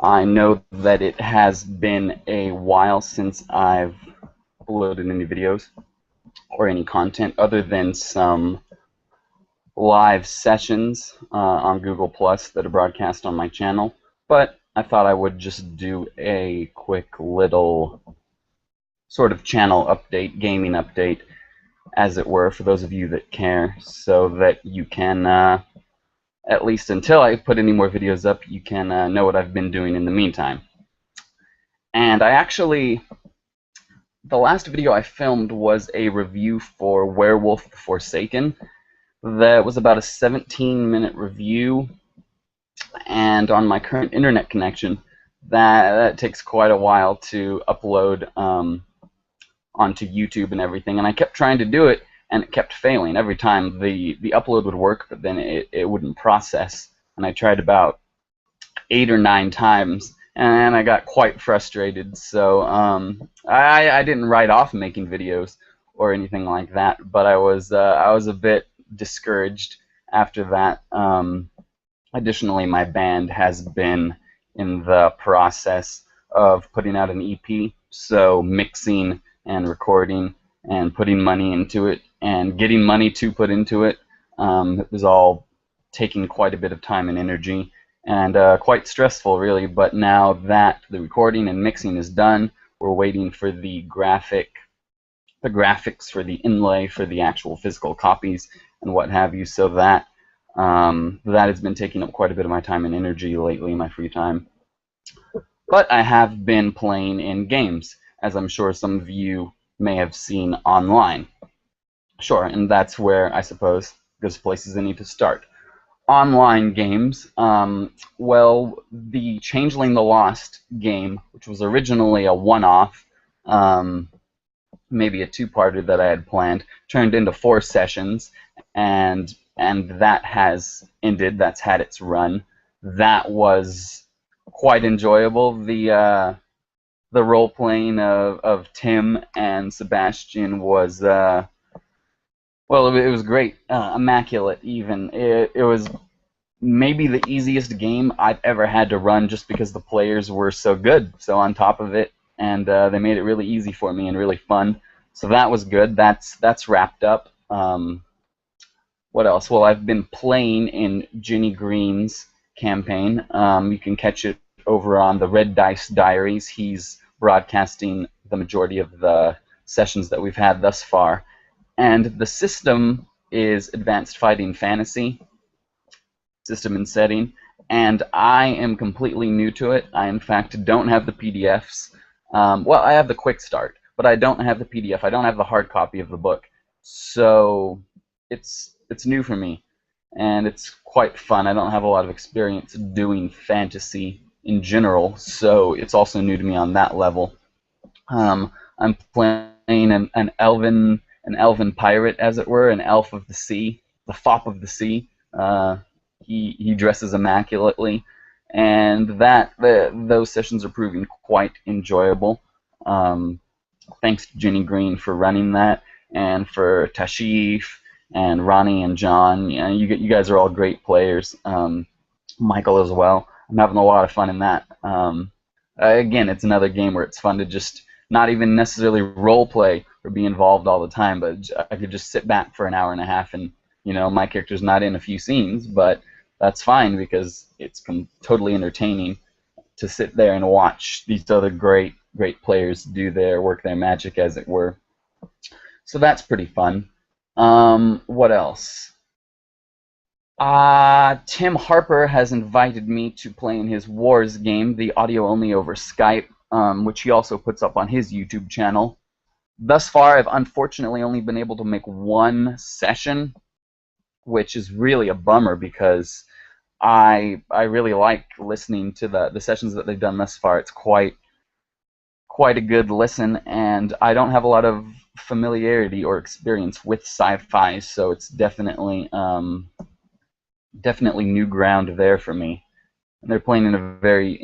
I know that it has been a while since I've uploaded any videos or any content other than some live sessions on Google Plus that are broadcast on my channel, but I thought I would just do a quick little sort of channel update, gaming update, as it were, for those of you that care, so that you can, at least until I put any more videos up, you can know what I've been doing in the meantime. And the last video I filmed was a review for Werewolf the Forsaken. That was about a 17-minute review, and on my current internet connection, that takes quite a while to upload onto YouTube and everything, and I kept trying to do it, and it kept failing. Every time the upload would work, but then it wouldn't process, and I tried about 8 or 9 times, and I got quite frustrated, so I didn't write off making videos or anything like that, but I was a bit discouraged after that. Additionally, my band has been in the process of putting out an EP, so mixing and recording and putting money into it and getting money to put into it, it was all taking quite a bit of time and energy and quite stressful, really. But now that the recording and mixing is done, we're waiting for the graphics for the inlay for the actual physical copies and what have you, so that that has been taking up quite a bit of my time and energy lately in my free time. But I have been playing in games, as I'm sure some of you may have seen online. Sure, and that's where I suppose there's places I need to start. Online games, well, the Changeling the Lost game, which was originally a one-off, maybe a two-parter that I had planned, turned into 4 sessions, and that has ended. That's had its run. That was quite enjoyable. The role playing of Tim and Sebastian was well, it was great, immaculate even. It was maybe the easiest game I've ever had to run, just because the players were so good, so on top of it, and they made it really easy for me and really fun. So that was good. That's wrapped up. What else? Well, I've been playing in Ginny Green's campaign. You can catch it over on the Red Dice Diaries. He's broadcasting the majority of the sessions that we've had thus far. And the system is Advanced Fighting Fantasy system and setting, and I am completely new to it. I, in fact, don't have the PDFs. Well, I have the quick start, but I don't have the PDF. I don't have the hard copy of the book. So it's new for me, and it's quite fun. I don't have a lot of experience doing fantasy in general, so it's also new to me on that level. I'm playing an elven pirate, as it were, an elf of the sea, the fop of the sea. He dresses immaculately, and those sessions are proving quite enjoyable. Thanks to Ginny Green for running that, and for Tashif and Ronnie and John. You guys are all great players. Michael as well. I'm having a lot of fun in that. Again, it's another game where it's fun to just not even necessarily role play or be involved all the time, but I could just sit back for an hour and a half, and my character's not in a few scenes, but that's fine because it's totally entertaining to sit there and watch these other great players do work their magic, as it were. So that's pretty fun. What else? Tim Harper has invited me to play in his Wars game, the audio only over Skype, which he also puts up on his YouTube channel. Thus far, I've unfortunately only been able to make 1 session, which is really a bummer because I really like listening to the sessions that they've done thus far. It's quite a good listen, and I don't have a lot of familiarity or experience with sci-fi, so it's definitely new ground there for me. And they're playing in a very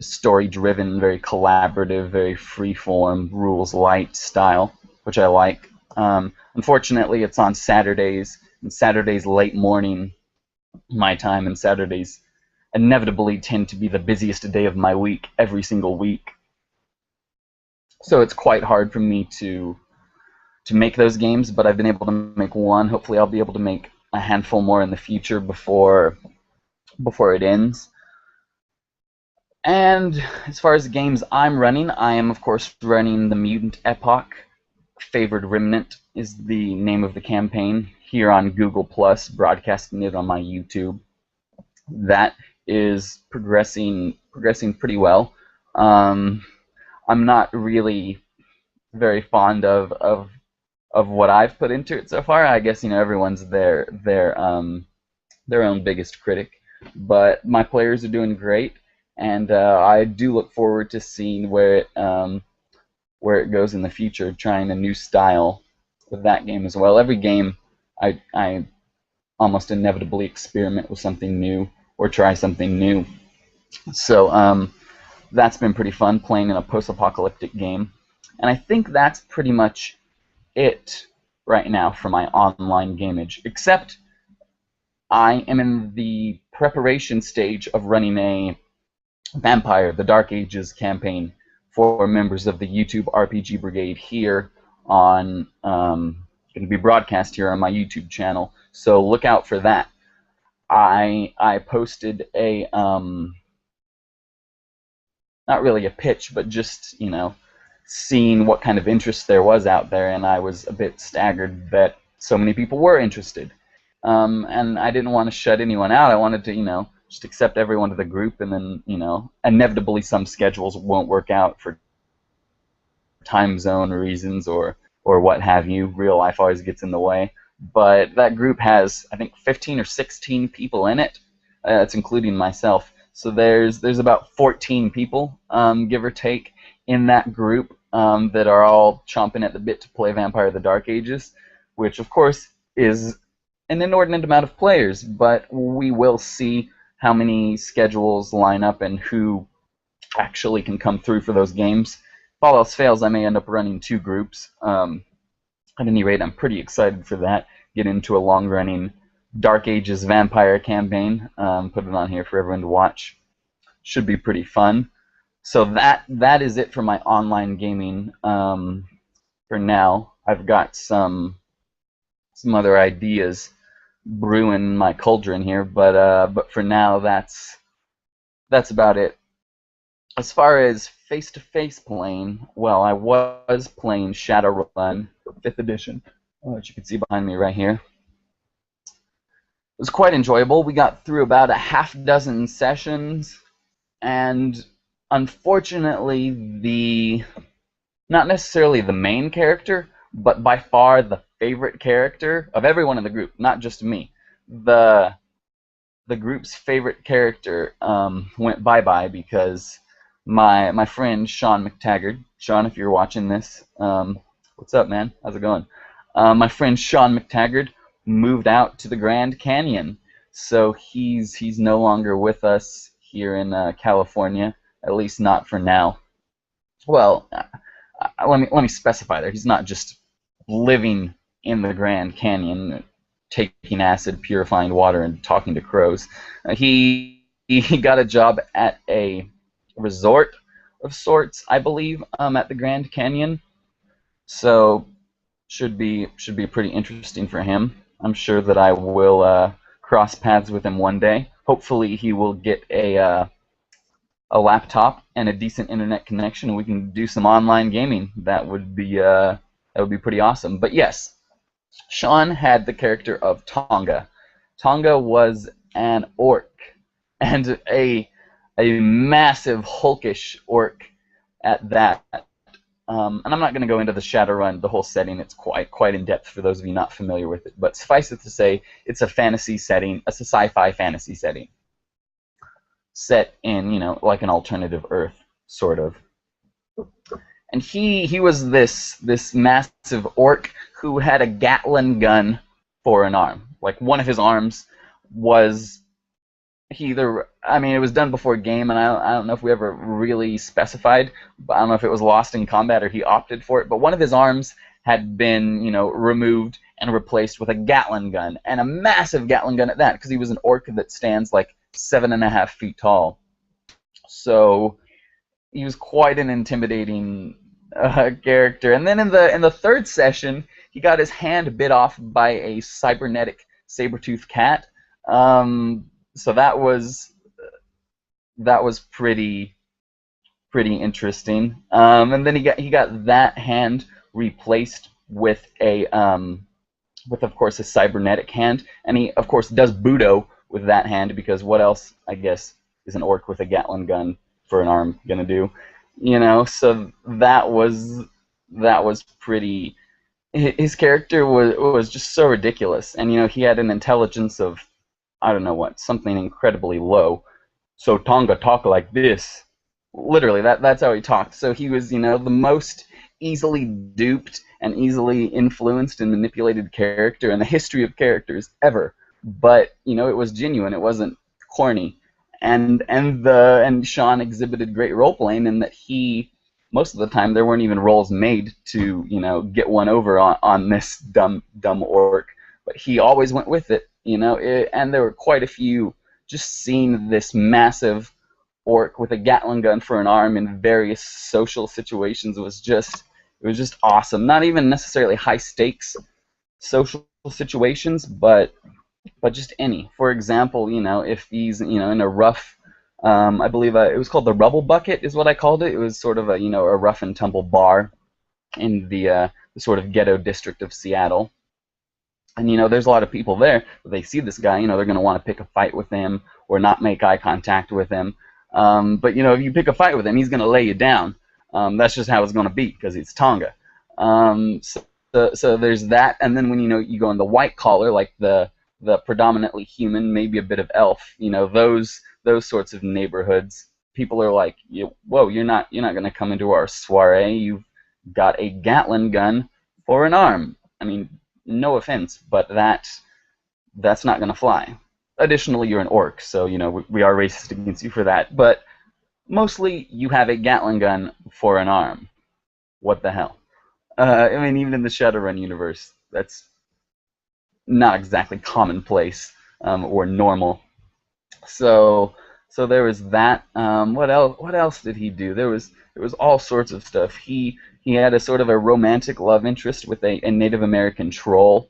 story-driven, very collaborative, very free-form, rules-light style, which I like. Unfortunately, it's on Saturdays, and Saturdays late morning my time, and Saturdays inevitably tend to be the busiest day of my week every single week. So it's quite hard for me to make those games, but I've been able to make one. Hopefully I'll be able to make a handful more in the future before it ends. And as far as the games I'm running, I am of course running the Mutant Epoch. Favored Remnant is the name of the campaign here on Google Plus, broadcasting it on my YouTube. That is progressing pretty well. I'm not really very fond of what I've put into it so far. I guess everyone's their own biggest critic, but my players are doing great, and I do look forward to seeing where it goes in the future. Trying a new style with that game as well. Every game, I almost inevitably experiment with something new or try something new. So that's been pretty fun, playing in a post-apocalyptic game, and I think that's pretty much it right now for my online gamage, except I am in the preparation stage of running a Vampire: The Dark Ages campaign for members of the YouTube RPG Brigade here on going to be broadcast here on my YouTube channel, so look out for that. I posted a not really a pitch, but just seeing what kind of interest there was out there, and I was a bit staggered that so many people were interested. And I didn't want to shut anyone out. I wanted to, just accept everyone to the group, and then, inevitably some schedules won't work out for time zone reasons or what have you. Real life always gets in the way. But that group has, I think, 15 or 16 people in it. That's including myself. So there's about 14 people, give or take, in that group that are all chomping at the bit to play Vampire: The Dark Ages, which of course is an inordinate amount of players, but we will see how many schedules line up and who actually can come through for those games. If all else fails, I may end up running 2 groups. At any rate, I'm pretty excited for that. Get into a long-running Dark Ages Vampire campaign. Put it on here for everyone to watch. Should be pretty fun. So that is it for my online gaming for now. I've got some other ideas brewing in my cauldron here, but for now that's about it. As far as face-to-face playing, well, I was playing Shadowrun 5th edition, which you can see behind me right here. It was quite enjoyable. We got through about a half dozen sessions, and unfortunately, not necessarily the main character, but by far the favorite character of everyone in the group, not just me. The group's favorite character went bye-bye because my friend Sean McTaggart. Sean, if you're watching this, what's up, man? How's it going? My friend Sean McTaggart moved out to the Grand Canyon, so he's no longer with us here in California, at least not for now. Well, let me specify there. He's not just living in the Grand Canyon, taking acid, purifying water, and talking to crows. He got a job at a resort of sorts, I believe, at the Grand Canyon. So should be pretty interesting for him. I'm sure that I will cross paths with him one day. Hopefully, he will get a laptop and a decent internet connection, and we can do some online gaming. That would be pretty awesome. But yes, Sean had the character of Tonga. Tonga was an orc, and a massive hulkish orc at that. And I'm not going to go into the Shadowrun, the whole setting. It's quite in depth for those of you not familiar with it. But suffice it to say, it's a fantasy setting, it's a sci-fi fantasy setting, set in like an alternative Earth, sort of. And he was this massive orc who had a Gatling gun for an arm. Like, one of his arms was it was done before game, and I don't know if we ever really specified, but I don't know if it was lost in combat or he opted for it, but one of his arms had been, removed, and replaced with a Gatling gun, and a massive Gatling gun at that, because he was an orc that stands like 7.5 feet tall. So he was quite an intimidating character. And then in the third session, he got his hand bit off by a cybernetic saber-toothed cat. So that was pretty interesting. And then he got that hand replaced with with of course a cybernetic hand, and he of course does Budo with that hand, because what else, I guess, is an orc with a Gatling gun for an arm gonna do? So that was pretty. His character was just so ridiculous, and he had an intelligence of, I don't know what, something incredibly low. So Tonga talk like this. Literally, that's how he talked. So he was, the most easily duped and easily influenced and manipulated character in the history of characters ever. But it was genuine. It wasn't corny. And Sean exhibited great role playing in that he, most of the time, there weren't even roles made to get one over on this dumb orc. But he always went with it. And there were quite a few. Just seeing this massive orc with a Gatling gun for an arm in various social situations was just awesome. Not even necessarily high stakes social situations, but just any. For example, if he's in a rough, I believe it was called the Rubble Bucket is what I called it. It was sort of a a rough and tumble bar in the sort of ghetto district of Seattle. And there's a lot of people there. They see this guy, they're going to want to pick a fight with him or not make eye contact with him. But if you pick a fight with him, he's going to lay you down. That's just how it's going to be, because it's Tonga. So there's that. And then when you go in the white collar, like the predominantly human, maybe a bit of elf, those sorts of neighborhoods, people are like, whoa, you're not going to come into our soiree. You've got a Gatling gun for an arm. I mean, no offense, but that's not going to fly. Additionally, you're an orc, so we are racist against you for that. But mostly, you have a Gatling gun for an arm. What the hell? I mean, even in the Shadowrun universe, that's not exactly commonplace or normal. So there was that. What else? What else did he do? There was all sorts of stuff. He had a sort of a romantic love interest with a Native American troll,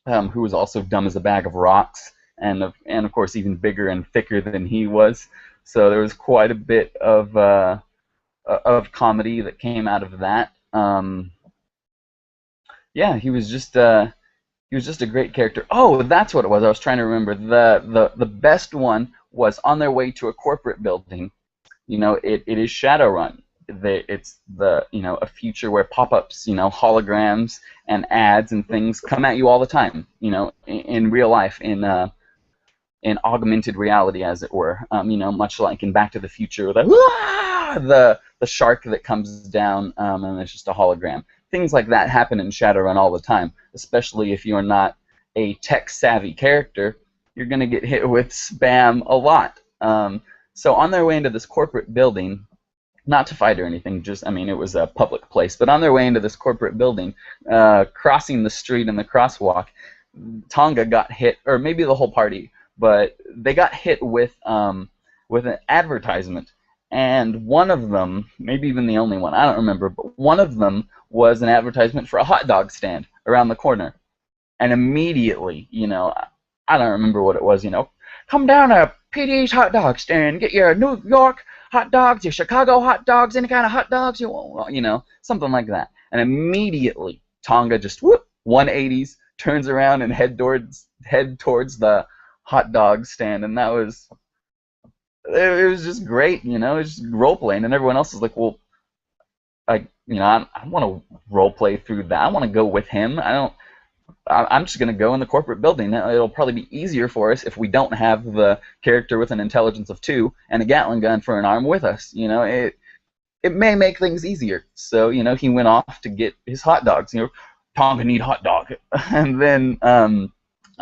who was also dumb as a bag of rocks, and of course even bigger and thicker than he was. So there was quite a bit of comedy that came out of that. Yeah, he was just a great character. Oh, that's what it was. I was trying to remember. The best one was on their way to a corporate building. It is Shadowrun. It's a future where pop-ups, holograms and ads and things come at you all the time. In real life, in augmented reality, as it were. Much like in Back to the Future, the shark that comes down and it's just a hologram. Things like that happen in Shadowrun all the time, especially if you're not a tech-savvy character. You're going to get hit with spam a lot. So on their way into this corporate building, not to fight or anything, it was a public place, but on their way into this corporate building, crossing the street in the crosswalk, Tonga got hit, or maybe the whole party, but they got hit with an advertisement. And one of them, maybe even the only one, I don't remember, but one of them was an advertisement for a hot dog stand around the corner. And immediately, I don't remember what it was, come down to PD's hot dog stand, get your New York hot dogs, your Chicago hot dogs, any kind of hot dogs you want, something like that. And immediately, Tonga just 180s, turns around and head towards the hot dog stand, and it was just great, it was just role playing, and everyone else is like, well, I want to role play through that. I want to go with him. I'm just going to go in the corporate building. It'll probably be easier for us if we don't have the character with an intelligence of 2 and a Gatling gun for an arm with us. It may make things easier. So, he went off to get his hot dogs. Tonga need hot dog. And then, and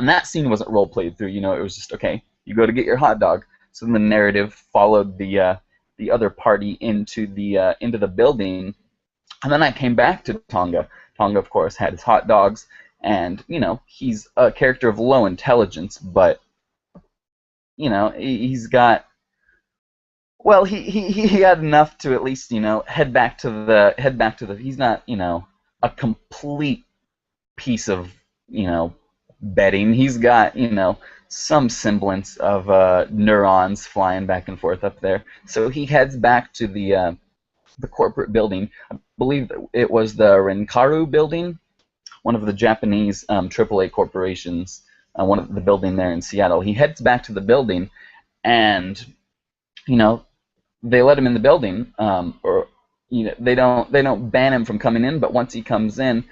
that scene wasn't role played through. It was just, okay, you go to get your hot dog. So then the narrative followed the other party into the building. And then I came back to Tonga. Tonga, of course, had his hot dogs. and he's a character of low intelligence, but he's got, well, he had enough to at least head back to the. He's not a complete piece of betting. He's got some semblance of neurons flying back and forth up there. So he heads back to the corporate building. I believe it was the Renkaru building, one of the Japanese AAA corporations, one of the building there in Seattle. He heads back to the building, and they let him in the building, or they don't ban him from coming in, but once he comes in,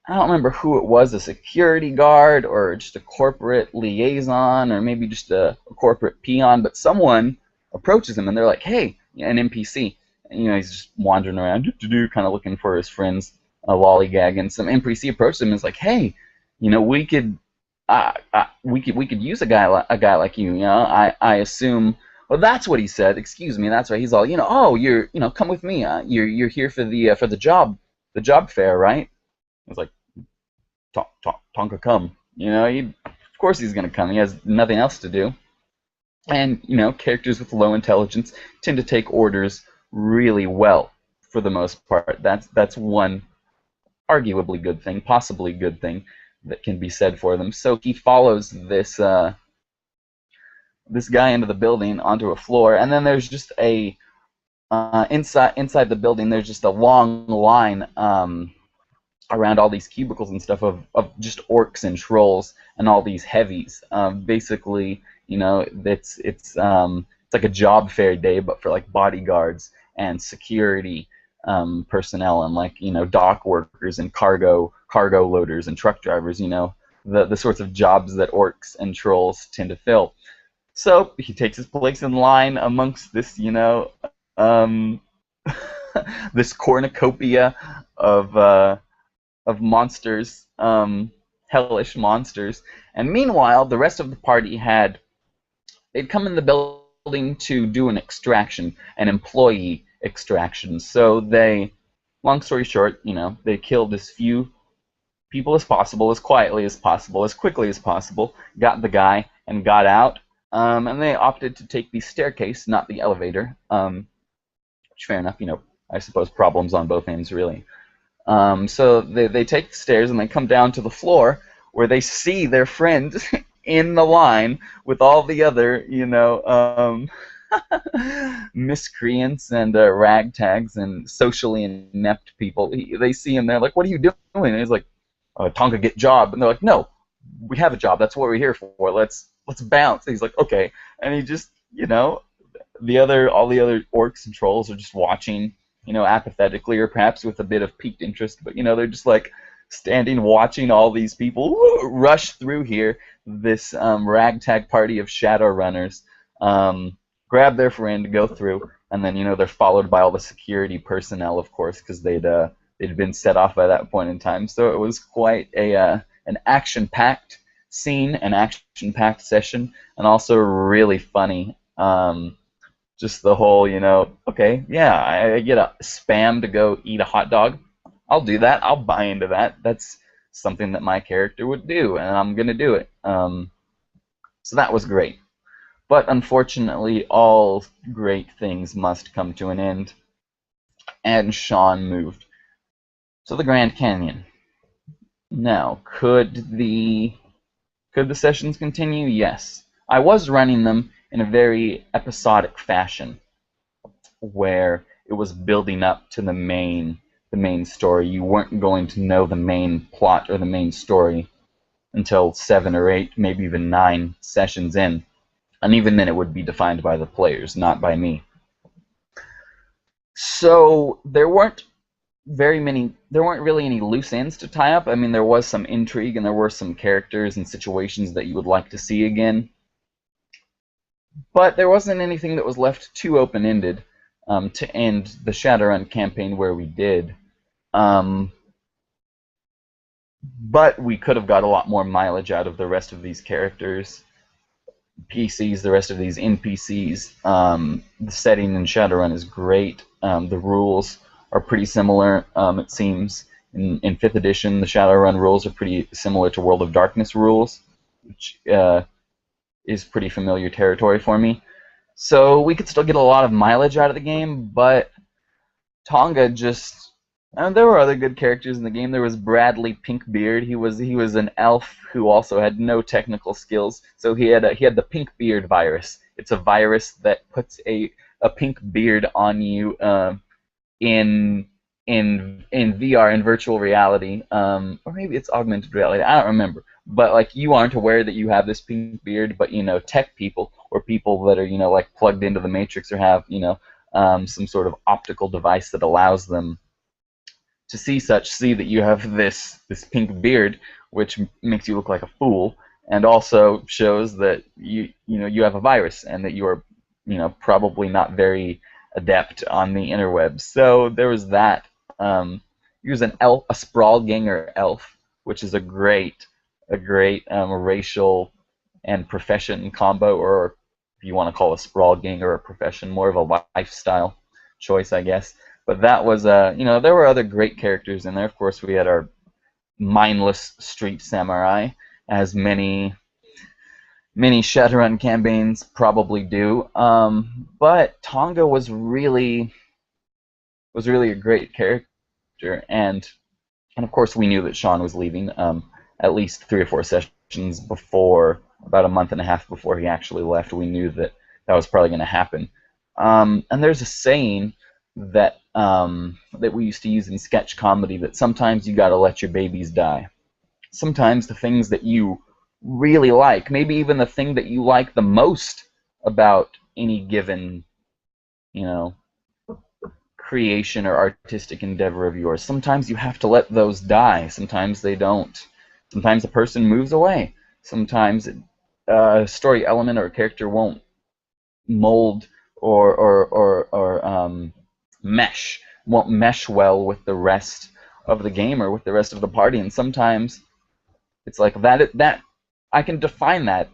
I don't remember who it was, a security guard or just a corporate liaison or maybe just a corporate peon, but someone approaches him and they're like, hey, an NPC. And, he's just wandering around, kind of looking for his friends, a lollygag, and some NPC approaches him and is like, hey, we could use a guy like you. I assume. Well, that's what he said. Excuse me. That's right. He's all, oh, you're, come with me. You're here for the job fair, right? I was like, Tonka, come. Of course he's going to come. He has nothing else to do. And, characters with low intelligence tend to take orders really well for the most part. That's one arguably good thing, possibly good thing that can be said for them. So he follows this guy into the building onto a floor, and then there's just a inside the building. There's just a long line around all these cubicles and stuff of just orcs and trolls and all these heavies. Basically, it's like a job fair day, but for like bodyguards and security personnel and like dock workers and cargo loaders and truck drivers. The sorts of jobs that orcs and trolls tend to fill. So he takes his place in line amongst this, this cornucopia of monsters, hellish monsters. And meanwhile, the rest of the party they'd come in the building to do an extraction, an employee extraction. So long story short, they killed as few people as possible, as quietly as possible, as quickly as possible, got the guy, and got out. And they opted to take the staircase, not the elevator. Which, fair enough, I suppose problems on both ends, really. So they take the stairs and they come down to the floor where they see their friend in the line with all the other, miscreants and ragtags and socially inept people. They see him, they're like, what are you doing? And he's like, Tonka, get job. And they're like, no, we have a job. That's what we're here for. Let's bounce. And he's like, okay. And he just, all the other orcs and trolls are just watching, apathetically or perhaps with a bit of piqued interest. But, they're just like standing watching all these people rush through here, this ragtag party of shadow runners, grab their friend, go through, and then, they're followed by all the security personnel, of course, because they'd been set off by that point in time. So it was quite an action-packed scene, an action-packed session, and also really funny. Just the whole, okay, yeah, I get a spam to go eat a hot dog. I'll do that. I'll buy into that. That's something that my character would do, and I'm going to do it. So that was great. But unfortunately, all great things must come to an end, and Sean moved. So the Grand Canyon. Now, could the sessions continue? Yes. I was running them in a very episodic fashion, where it was building up to the main story. You weren't going to know the main plot or the main story until 7 or 8, maybe even 9 sessions in. And even then it would be defined by the players, not by me. So there weren't really any loose ends to tie up. I mean, there was some intrigue and there were some characters and situations that you would like to see again. But there wasn't anything that was left too open-ended to end the Shadowrun campaign where we did. But we could have got a lot more mileage out of the rest of these characters, PCs, the rest of these NPCs. The setting in Shadowrun is great. The rules are pretty similar, it seems. In 5th edition, the Shadowrun rules are pretty similar to World of Darkness rules, which is pretty familiar territory for me. So we could still get a lot of mileage out of the game, but Tonga just there were other good characters in the game. There was Bradley Pinkbeard. He was an elf who also had no technical skills. So he had the Pinkbeard virus. It's a virus that puts a pink beard on you in in VR, in virtual reality, or maybe it's augmented reality. I don't remember. But like, you aren't aware that you have this pink beard, but tech people, or people that are like plugged into the Matrix, or have some sort of optical device that allows them to see that you have this pink beard, which makes you look like a fool, and also shows that you have a virus, and that you are probably not very adept on the interwebs. So there was that. He was an elf, a Sprawlganger elf, which is a great racial and profession combo, or if you want to call a Sprawlganger a profession, more of a lifestyle choice, I guess. But that was, there were other great characters in there. Of course, we had our mindless street samurai, as many Shadowrun campaigns probably do. But Tonga was really a great character, and of course we knew that Sean was leaving at least 3 or 4 sessions before, about a month and a half before he actually left. We knew that that was probably going to happen. And there's a saying that we used to use in sketch comedy, that sometimes you got to let your babies die. Sometimes the things that you really like, maybe even the thing that you like the most about any given, creation or artistic endeavor of yours, sometimes you have to let those die. Sometimes they don't. Sometimes a person moves away. Sometimes a story element or a character won't mold or won't mesh well with the rest of the game or with the rest of the party. And sometimes it's like that I can define that,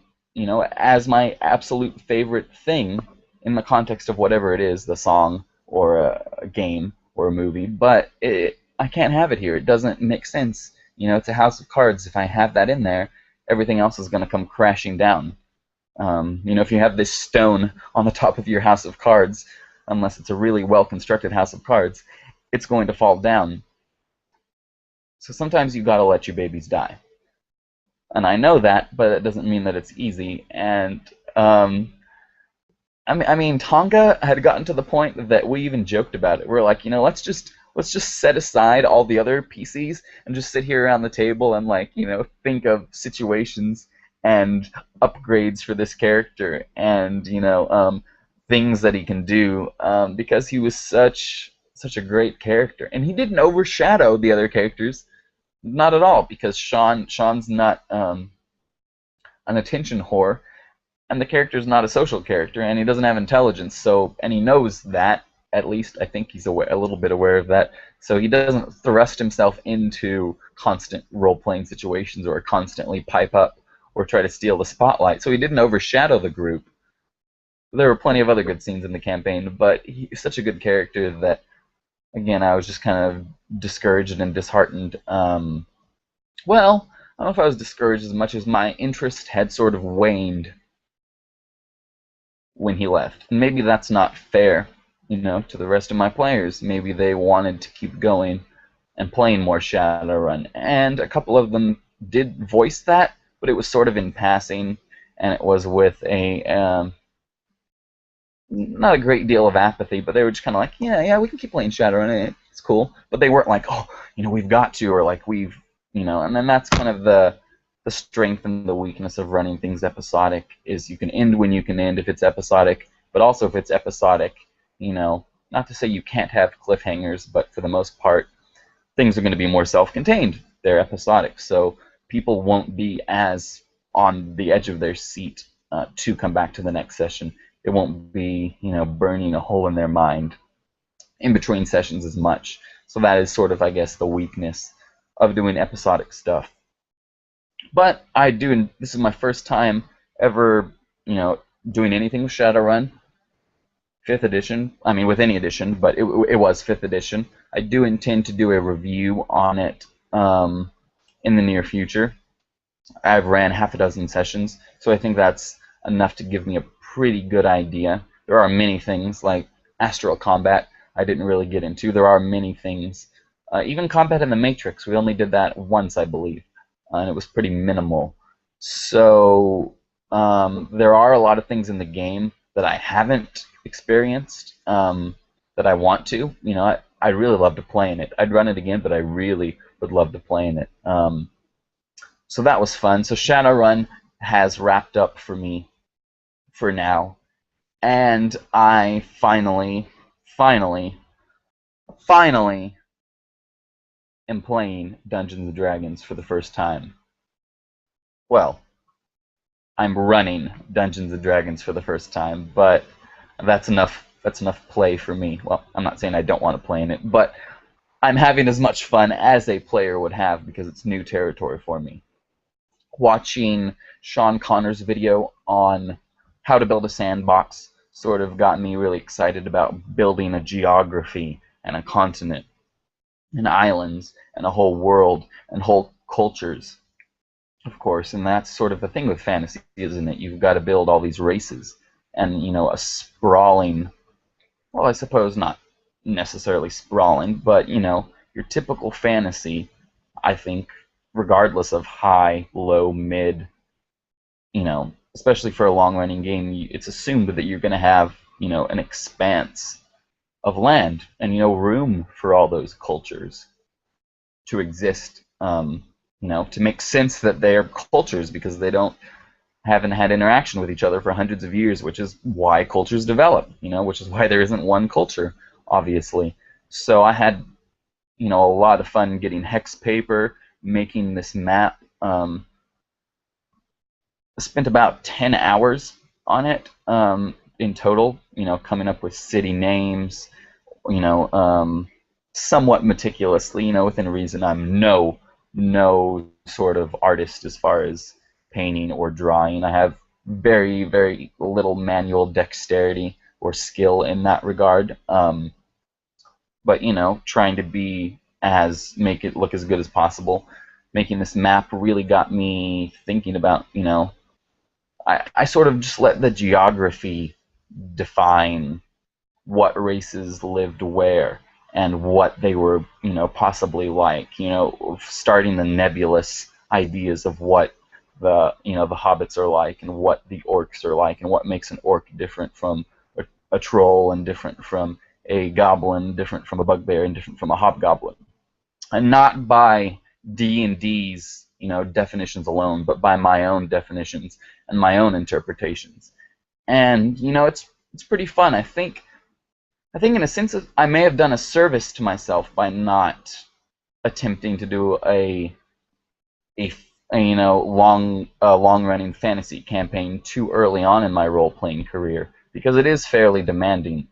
as my absolute favorite thing in the context of whatever it is, the song or a game or a movie, but I can't have it here. It doesn't make sense. It's a house of cards. If I have that in there, everything else is going to come crashing down. If you have this stone on the top of your house of cards, unless it's a really well-constructed house of cards, it's going to fall down. So sometimes you got to let your babies die. And I know that, but it doesn't mean that it's easy. And I mean, Tonga had gotten to the point that we even joked about it. We're like, let's just set aside all the other PCs and just sit here around the table and think of situations and upgrades for this character, and things that he can do, because he was such a great character, and he didn't overshadow the other characters, not at all, because Sean's not an attention whore. And the character's not a social character, and he doesn't have intelligence, and he knows that. At least I think he's a little bit aware of that. So he doesn't thrust himself into constant role-playing situations, or constantly pipe up, or try to steal the spotlight. So he didn't overshadow the group. There were plenty of other good scenes in the campaign, but he's such a good character that, again, I was just kind of discouraged and disheartened. Well, I don't know if I was discouraged as much as my interest had sort of waned when he left. And maybe that's not fair, to the rest of my players. Maybe they wanted to keep going and playing more Shadowrun. And a couple of them did voice that, but it was sort of in passing, and it was with not a great deal of apathy, but they were just kind of like, yeah, we can keep playing Shadowrun, it's cool. But they weren't like, oh, we've got to, or like and then that's kind of the strength and the weakness of running things episodic, is you can end when you can end if it's episodic, but also if it's episodic, not to say you can't have cliffhangers, but for the most part, things are going to be more self-contained. They're episodic, so people won't be as on the edge of their seat to come back to the next session. It won't be, burning a hole in their mind in between sessions as much. So that is sort of, I guess, the weakness of doing episodic stuff. But this is my first time ever, doing anything with Shadowrun. fifth edition. I mean, with any edition, but it was fifth edition. I do intend to do a review on it in the near future. I've ran half a dozen sessions, so I think that's enough to give me a pretty good idea. There are many things like astral combat I didn't really get into. There are many things. Even combat in the Matrix, we only did that once, I believe, and it was pretty minimal. So there are a lot of things in the game that I haven't experienced that I want to. I'd really love to play in it. I'd run it again, but I really would love to play in it. So that was fun. So Shadowrun has wrapped up for me for now, and I finally am playing Dungeons and Dragons for the first time. Well, I'm running Dungeons and Dragons for the first time, but that's enough. That's enough play for me. Well, I'm not saying I don't want to play in it, but I'm having as much fun as a player would have because it's new territory for me. Watching Sean Connor's video on how to build a sandbox sort of got me really excited about building a geography and a continent and islands and a whole world and whole cultures, of course. And that's sort of the thing with fantasy, isn't it? You've got to build all these races and, a sprawling, well, I suppose not necessarily sprawling, but, your typical fantasy, I think, regardless of high, low, mid, especially for a long-running game, it's assumed that you're going to have, an expanse of land and, room for all those cultures to exist, to make sense that they're cultures because they haven't had interaction with each other for hundreds of years, which is why cultures develop, which is why there isn't one culture, obviously. So I had, a lot of fun getting hex paper, making this map. I spent about 10 hours on it in total, coming up with city names, somewhat meticulously, within reason. I'm no sort of artist as far as painting or drawing. I have very, very little manual dexterity or skill in that regard. But, trying to make it look as good as possible. Making this map really got me thinking about, I sort of just let the geography define what races lived where and what they were, possibly like, starting the nebulous ideas of what the hobbits are like and what the orcs are like and what makes an orc different from a troll and different from a goblin, different from a bugbear and different from a hobgoblin. And not by D&D's, definitions alone, but by my own definitions and my own interpretations. And, it's pretty fun. I think in a sense I may have done a service to myself by not attempting to do a long-running fantasy campaign too early on in my role-playing career, because it is fairly demanding.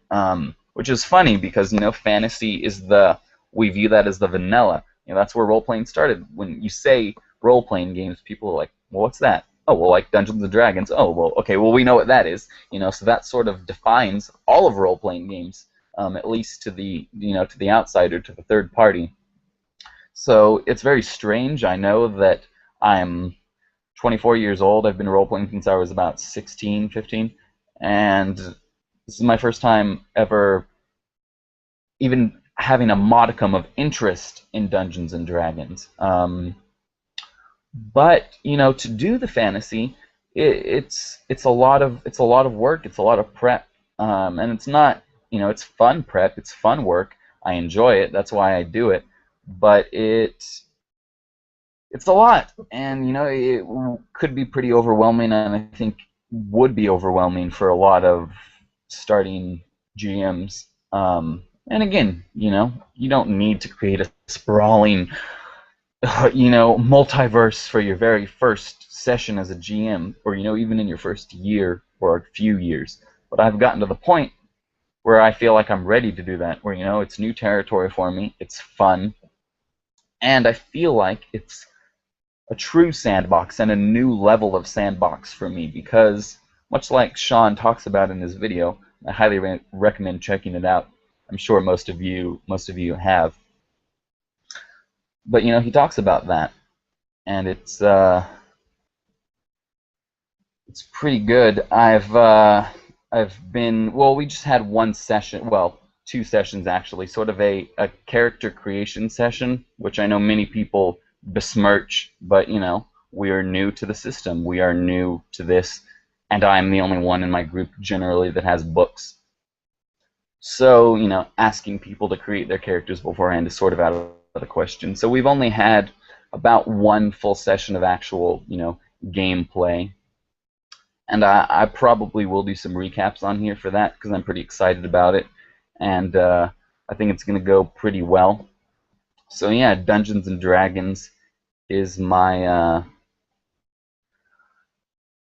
Which is funny because fantasy is we view that as the vanilla. That's where role-playing started. When you say role-playing games, people are like, well, what's that? Oh, well, like Dungeons and Dragons. Oh, well, okay, well, we know what that is. So that sort of defines all of role-playing games, at least to the to the outsider, to the third party. So it's very strange. I know that I'm 24 years old. I've been role-playing since I was about 16, 15, and this is my first time ever even having a modicum of interest in Dungeons and Dragons. But to do the fantasy, it's a lot of work. It's a lot of prep, and it's not it's fun prep. It's fun work. I enjoy it. That's why I do it. But it's a lot, and it could be pretty overwhelming, and I think would be overwhelming for a lot of starting GMs. And again, you don't need to create a sprawling multiverse for your very first session as a GM, or even in your first year or a few years. But I've gotten to the point where I feel like I'm ready to do that, where it's new territory for me, it's fun, and I feel like it's a true sandbox and a new level of sandbox for me, because much like Sean talks about in his video. I highly recommend checking it out. I'm sure most of you have. But he talks about that, and it's pretty good. I've been, well, we just had one session, well, two sessions actually, sort of a character creation session, which I know many people besmirch, but we are new to the system. We are new to this, and I'm the only one in my group generally that has books. So, asking people to create their characters beforehand is sort of out of the question. So we've only had about one full session of actual, gameplay. And I probably will do some recaps on here for that because I'm pretty excited about it. And I think it's going to go pretty well. So yeah, Dungeons and Dragons is my...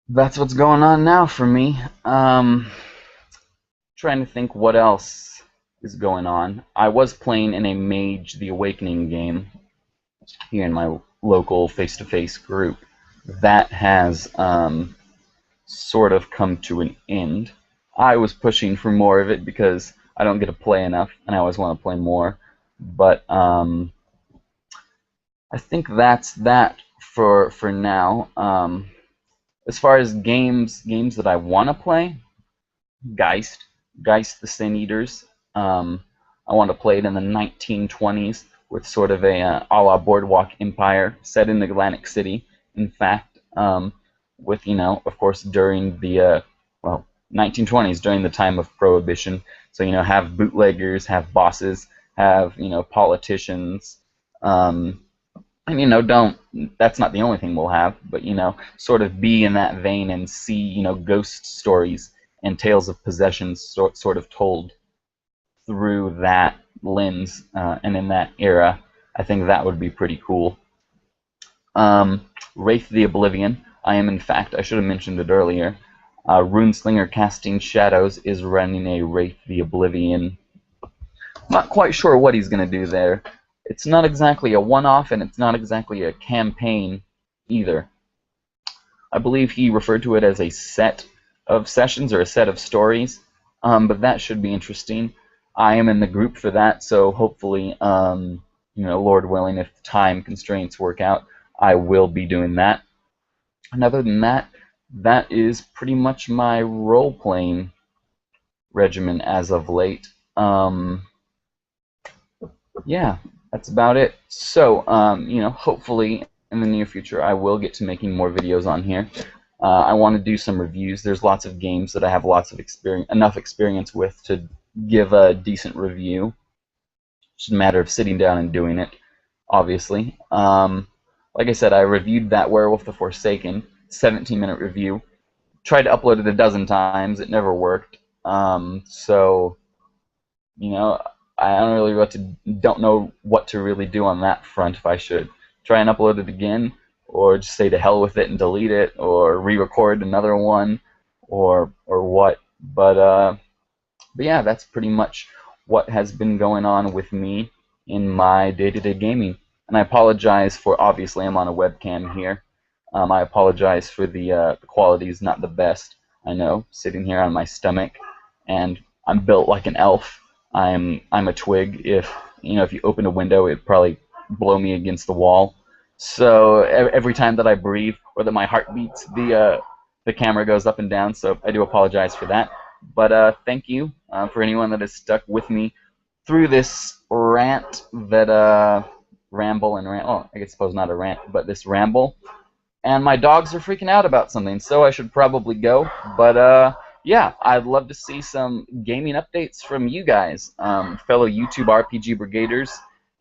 that's what's going on now for me. Trying to think what else is going on. I was playing in a Mage the Awakening game here in my local face-to-face group. That has sort of come to an end. I was pushing for more of it because I don't get to play enough, and I always want to play more. But I think that's that for now. As far as games that I want to play, Geist the Sin Eaters. I want to play it in the 1920s with sort of a la Boardwalk Empire set in Atlantic City. In fact, with of course during the 1920s, during the time of Prohibition. So have bootleggers, have bosses, have politicians, and don't. That's not the only thing we'll have, but sort of be in that vein and see ghost stories and tales of possession sort of told through that lens and in that era. I think that would be pretty cool. Wraith the Oblivion. I am, in fact, I should have mentioned it earlier, Runeslinger Casting Shadows is running a Wraith the Oblivion. Not quite sure what he's going to do there. It's not exactly a one-off, and it's not exactly a campaign either. I believe he referred to it as a set of sessions or a set of stories, but that should be interesting. I am in the group for that, so hopefully, Lord willing, if time constraints work out, I will be doing that. And other than that, that is pretty much my role-playing regimen as of late. Yeah, that's about it. So, hopefully in the near future I will get to making more videos on here. I want to do some reviews. There's lots of games that I have enough experience with to give a decent review. It's just a matter of sitting down and doing it, obviously. Like I said, I reviewed that Werewolf the Forsaken, 17-minute review. Tried to upload it a dozen times. It never worked. So, I don't know what to really do on that front. If I should try and upload it again, or just say to hell with it and delete it, or re-record another one, or what. But yeah, that's pretty much what has been going on with me in my day-to-day gaming. And I apologize for, obviously I'm on a webcam here. I apologize for the quality is not the best. I know, sitting here on my stomach, and I'm built like an elf. I'm a twig. If you open a window, it'd probably blow me against the wall. So every time that I breathe or that my heart beats, the camera goes up and down. So I do apologize for that. But thank you for anyone that has stuck with me through this rant that ramble and rant. Oh, I suppose not a rant, but this ramble. And my dogs are freaking out about something, so I should probably go. But yeah, I'd love to see some gaming updates from you guys, fellow YouTube RPG Brigaders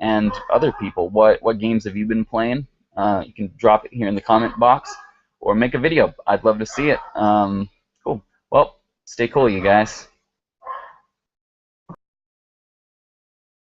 and other people. What games have you been playing? You can drop it here in the comment box or make a video. I'd love to see it. Cool. Well, stay cool, you guys.